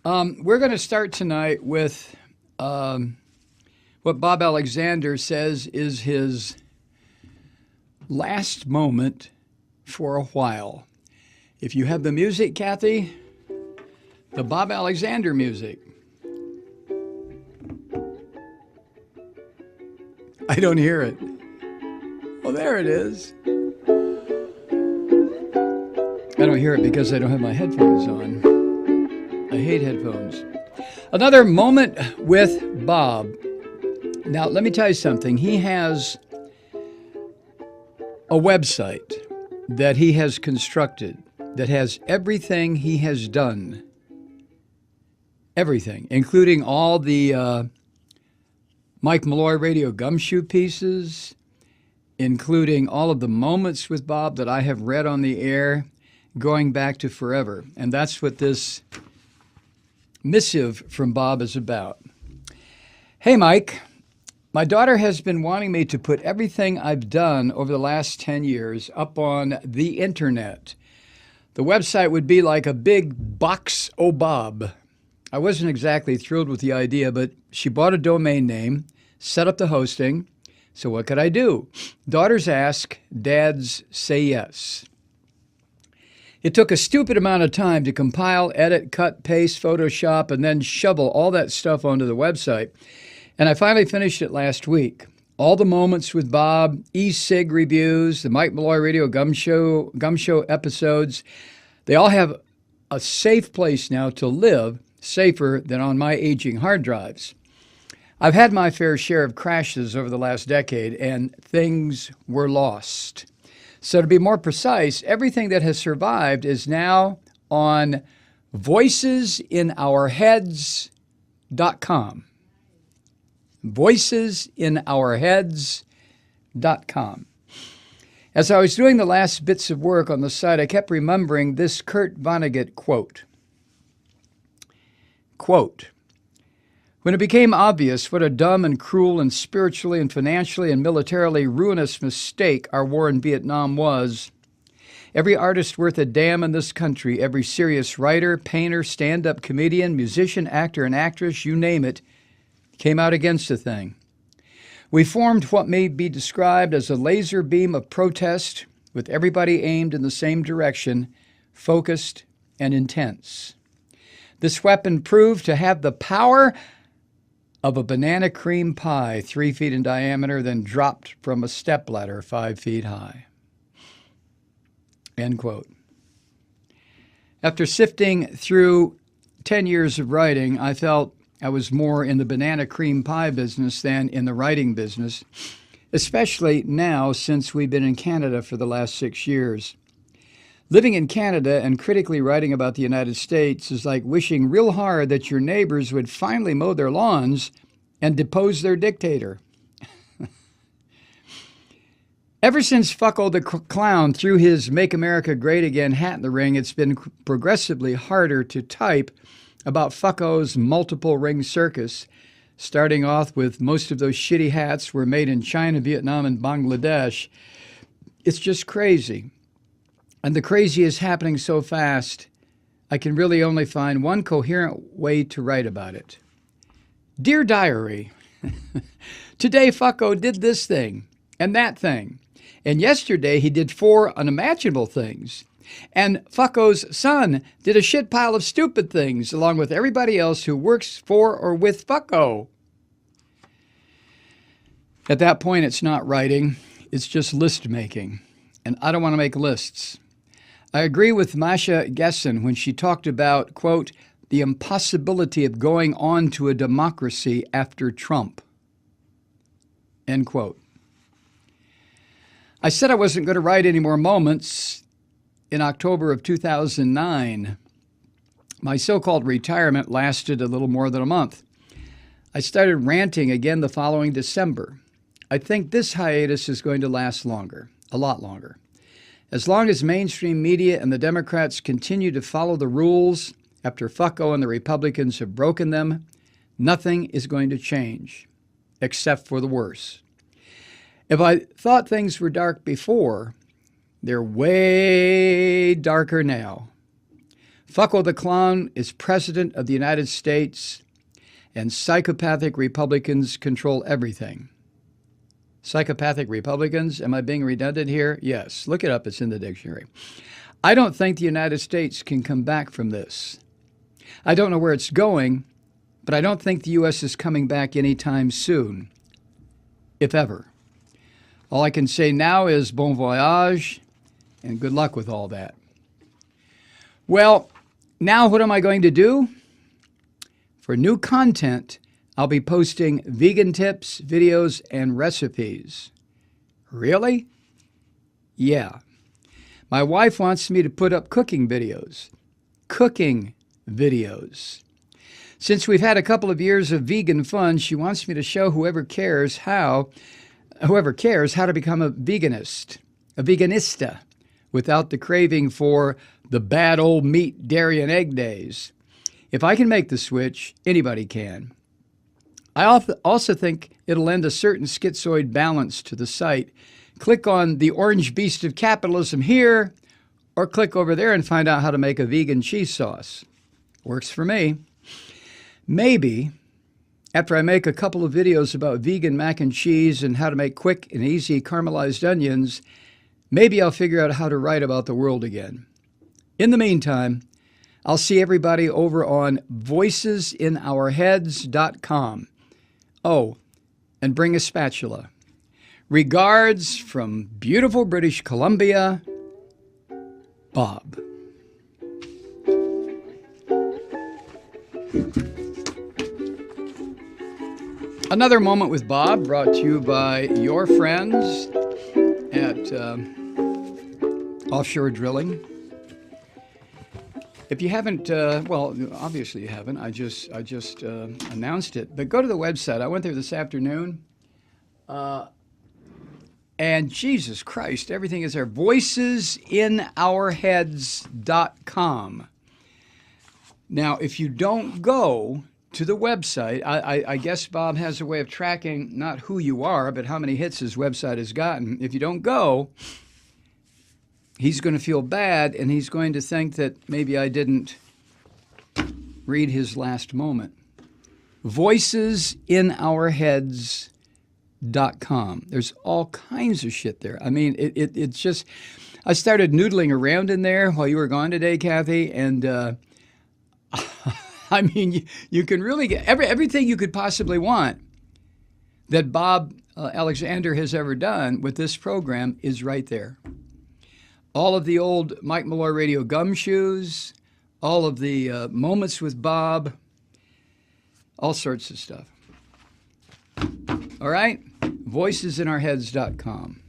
We're going to start tonight with what Bob Alexander says is his last moment for a while. If you have the music, Kathy, the Bob Alexander music. I don't hear it. Oh, there it is. I don't hear it because I don't have my headphones on. I hate headphones. Another moment with Bob. Now, let me tell you something. He has a website that he has constructed that has everything he has done. Everything, including all the Mike Malloy Radio Gumshoe pieces, including all of the moments with Bob that I have read on the air, going back to forever. And that's what this missive from Bob is about. Hey, Mike. My daughter has been wanting me to put everything I've done over the last 10 years up on the internet. The website would be like a big box o' Bob. I wasn't exactly thrilled with the idea, but she bought a domain name, set up the hosting. So what could I do? Daughters ask, dads say yes. It took a stupid amount of time to compile, edit, cut, paste, Photoshop, and then shovel all that stuff onto the website. And I finally finished it last week. All the moments with Bob, e-cig reviews, the Mike Malloy Radio Gumshoe episodes, they all have a safe place now to live, safer than on my aging hard drives. I've had my fair share of crashes over the last decade, and things were lost. So to be more precise, everything that has survived is now on voicesinourheads.com. voicesinourheads.com. As I was doing the last bits of work on the site, I kept remembering this Kurt Vonnegut quote. Quote, when it became obvious what a dumb and cruel and spiritually and financially and militarily ruinous mistake our war in Vietnam was, every artist worth a damn in this country, every serious writer, painter, stand-up comedian, musician, actor, and actress, you name it, came out against the thing. We formed what may be described as a laser beam of protest with everybody aimed in the same direction, focused and intense. This weapon proved to have the power of a banana cream pie 3 feet in diameter, then dropped from a stepladder 5 feet high. End quote. After sifting through 10 years of writing, I felt I was more in the banana cream pie business than in the writing business, especially now since we've been in Canada for the last 6 years. Living in Canada and critically writing about the United States is like wishing real hard that your neighbors would finally mow their lawns and depose their dictator. Ever since Fucko the Clown threw his Make America Great Again hat in the ring, it's been progressively harder to type about Fucko's multiple ring circus, starting off with most of those shitty hats were made in China, Vietnam, and Bangladesh. It's just crazy. And the crazy is happening so fast, I can really only find one coherent way to write about it. Dear Diary, today Fucko did this thing and that thing. And yesterday he did 4 unimaginable things. And Fucko's son did a shit pile of stupid things along with everybody else who works for or with Fucko. At that point, it's not writing, it's just list making. And I don't want to make lists. I agree with Masha Gessen when she talked about, quote, the impossibility of going on to a democracy after Trump, end quote. I said I wasn't going to write any more moments in October of 2009. My so-called retirement lasted a little more than a month. I started ranting again the following December. I think this hiatus is going to last longer, a lot longer. As long as mainstream media and the Democrats continue to follow the rules after Fucko and the Republicans have broken them, nothing is going to change, except for the worse. If I thought things were dark before, they're way darker now. Fucko the Clown is president of the United States, and psychopathic Republicans control everything. Psychopathic Republicans, am I being redundant here? Yes, look it up, it's in the dictionary. I don't think the United States can come back from this. I don't know where it's going, but I don't think the U.S. is coming back anytime soon, if ever. All I can say now is bon voyage and good luck with all that. Well, now what am I going to do? For new content, I'll be posting vegan tips, videos, and recipes. Really? Yeah. My wife wants me to put up cooking videos. Cooking videos. Since we've had a couple of years of vegan fun, she wants me to show whoever cares how to become a veganist, a veganista, without the craving for the bad old meat, dairy, and egg days. If I can make the switch, anybody can. I also think it'll lend a certain schizoid balance to the site. Click on the orange beast of capitalism here, or click over there and find out how to make a vegan cheese sauce. Works for me. Maybe, after I make a couple of videos about vegan mac and cheese and how to make quick and easy caramelized onions, maybe I'll figure out how to write about the world again. In the meantime, I'll see everybody over on voicesinourheads.com. Oh, and bring a spatula. Regards from beautiful British Columbia, Bob. Another Moment with Bob, brought to you by your friends at Offshore Drilling. If you haven't, well, obviously you haven't. I just announced it. But go to the website. I went there this afternoon, and Jesus Christ, everything is there. VoicesInOurHeads.com. Now, if you don't go to the website, I guess Bob has a way of tracking not who you are, but how many hits his website has gotten. If you don't go, he's going to feel bad, and he's going to think that maybe I didn't read his last moment. VoicesInOurHeads.com. There's all kinds of shit there. I mean, it's just, I started noodling around in there while you were gone today, Kathy, and I mean, you can really get everything you could possibly want that Bob Alexander has ever done with this program is right there. All of the old Mike Malloy Radio gumshoes, all of the moments with Bob, all sorts of stuff. All right? VoicesInOurHeads.com.